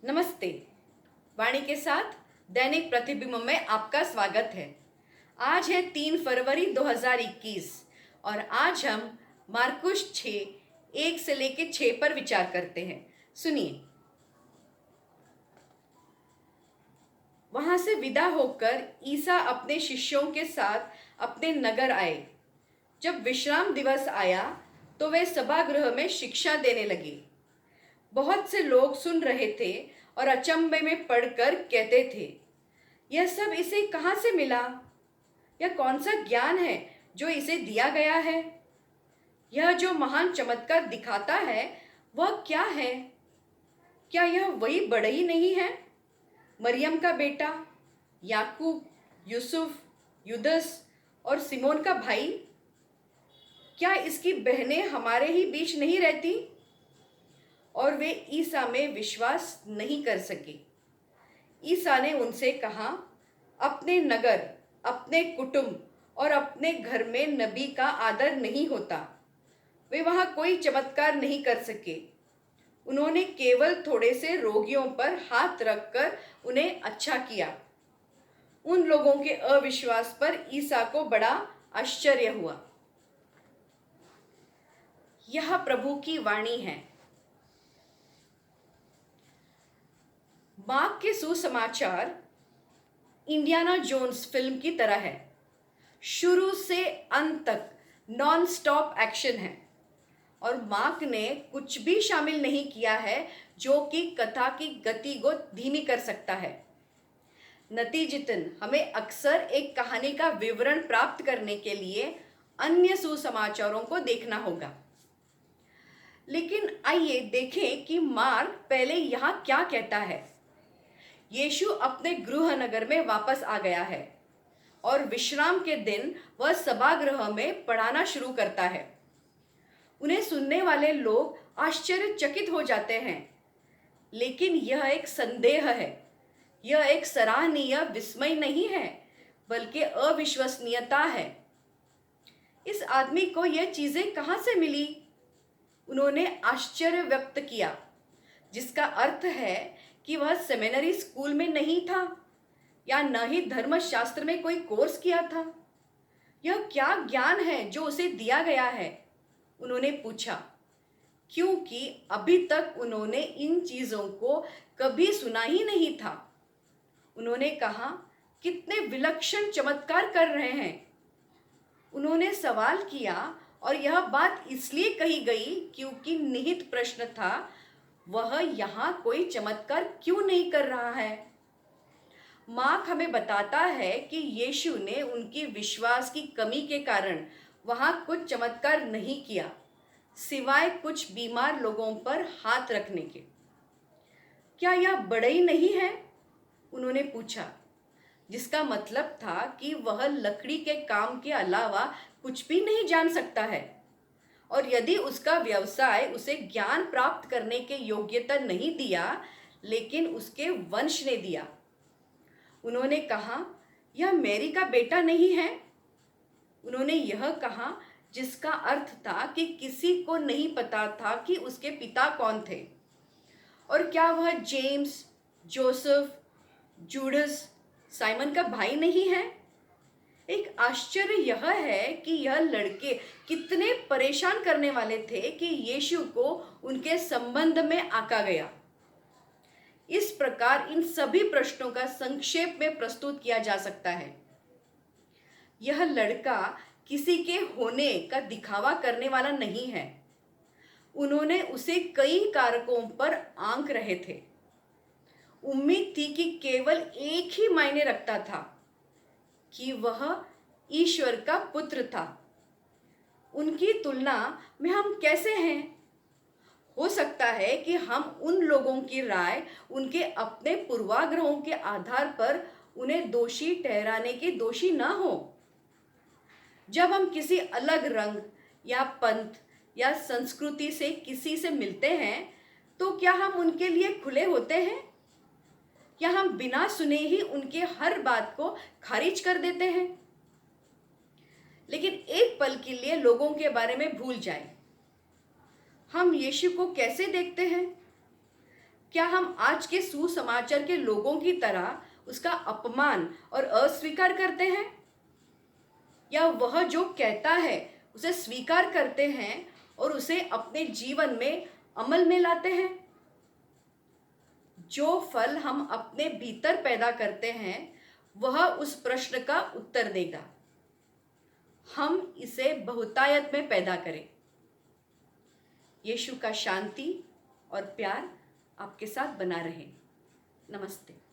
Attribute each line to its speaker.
Speaker 1: नमस्ते। वाणी के साथ दैनिक प्रतिबिंब में आपका स्वागत है। आज है 3 फरवरी 2021 और आज हम मार्कुस 6 1 से लेकर 6 पर विचार करते हैं। सुनिए। वहां से विदा होकर ईसा अपने शिष्यों के साथ अपने नगर आए। जब विश्राम दिवस आया तो वे सभागृह में शिक्षा देने लगे। बहुत से लोग सुन रहे थे और अचंभे में पड़कर कहते थे, यह सब इसे कहाँ से मिला? यह कौन सा ज्ञान है जो इसे दिया गया है? यह जो महान चमत्कार दिखाता है वह क्या है? क्या यह वही बढ़ई नहीं है, मरियम का बेटा, याकूब, यूसुफ, युदस और सिमोन का भाई? क्या इसकी बहनें हमारे ही बीच नहीं रहती? और वे ईसा में विश्वास नहीं कर सके। ईसा ने उनसे कहा, अपने नगर, अपने कुटुंब और अपने घर में नबी का आदर नहीं होता। वे वहां कोई चमत्कार नहीं कर सके। उन्होंने केवल थोड़े से रोगियों पर हाथ रखकर उन्हें अच्छा किया। उन लोगों के अविश्वास पर ईसा को बड़ा आश्चर्य हुआ। यह प्रभु की वाणी है। मार्क के सुसमाचार इंडियाना जोन्स फिल्म की तरह है। शुरू से अंत तक नॉन स्टॉप एक्शन है और मार्क ने कुछ भी शामिल नहीं किया है जो कि कथा की गति को धीमी कर सकता है। नतीजतन हमें अक्सर एक कहानी का विवरण प्राप्त करने के लिए अन्य सुसमाचारों को देखना होगा। लेकिन आइए देखें कि मार्क पहले यहाँ क्या कहता है। यीशु अपने गृह नगर में वापस आ गया है और विश्राम के दिन वह सभागृह में पढ़ाना शुरू करता है। उन्हें सुनने वाले लोग आश्चर्यचकित हो जाते हैं, लेकिन यह एक संदेह है। यह एक सराहनीय विस्मय नहीं है, बल्कि अविश्वसनीयता है। इस आदमी को यह चीजें कहाँ से मिली? उन्होंने आश्चर्य व्यक्त किया, जिसका अर्थ है कि वह सेमिनरी स्कूल में नहीं था या न ही धर्मशास्त्र में कोई कोर्स किया था। यह क्या ज्ञान है जो उसे दिया गया है? उन्होंने पूछा, क्योंकि अभी तक उन्होंने इन चीजों को कभी सुना ही नहीं था। उन्होंने कहा, कितने विलक्षण चमत्कार कर रहे हैं। उन्होंने सवाल किया और यह बात इसलिए कही गई क्योंकि निहित प्रश्न था, वह यहाँ कोई चमत्कार क्यों नहीं कर रहा है? मार्क हमें बताता है कि यीशु ने उनकी विश्वास की कमी के कारण वहाँ कुछ चमत्कार नहीं किया, सिवाय कुछ बीमार लोगों पर हाथ रखने के। क्या यह बढ़ई नहीं है? उन्होंने पूछा, जिसका मतलब था कि वह लकड़ी के काम के अलावा कुछ भी नहीं जान सकता है और यदि उसका व्यवसाय उसे ज्ञान प्राप्त करने के योग्यता नहीं दिया, लेकिन उसके वंश ने दिया। उन्होंने कहा, यह मेरी का बेटा नहीं है। उन्होंने यह कहा जिसका अर्थ था कि किसी को नहीं पता था कि उसके पिता कौन थे और क्या वह जेम्स, जोसेफ, जूडस, साइमन का भाई नहीं है। एक आश्चर्य यह है कि यह लड़के कितने परेशान करने वाले थे कि यीशु को उनके संबंध में आका गया। इस प्रकार इन सभी प्रश्नों का संक्षेप में प्रस्तुत किया जा सकता है। यह लड़का किसी के होने का दिखावा करने वाला नहीं है। उन्होंने उसे कई कारकों पर आंक रहे थे। उम्मीद थी कि केवल एक ही मायने रखता था कि वह ईश्वर का पुत्र था। उनकी तुलना में हम कैसे हैं? हो सकता है कि हम उन लोगों की राय उनके अपने पूर्वाग्रहों के आधार पर उन्हें दोषी ठहराने के दोषी ना हो। जब हम किसी अलग रंग या पंथ या संस्कृति से किसी से मिलते हैं, तो क्या हम उनके लिए खुले होते हैं या हम बिना सुने ही उनके हर बात को खारिज कर देते हैं? लेकिन एक पल के लिए लोगों के बारे में भूल जाएं। हम यीशु को कैसे देखते हैं? क्या हम आज के सुसमाचार के लोगों की तरह उसका अपमान और अस्वीकार करते हैं, या वह जो कहता है उसे स्वीकार करते हैं और उसे अपने जीवन में अमल में लाते हैं? जो फल हम अपने भीतर पैदा करते हैं वह उस प्रश्न का उत्तर देगा। हम इसे बहुतायत में पैदा करें। यीशु का शांति और प्यार आपके साथ बना रहे। नमस्ते।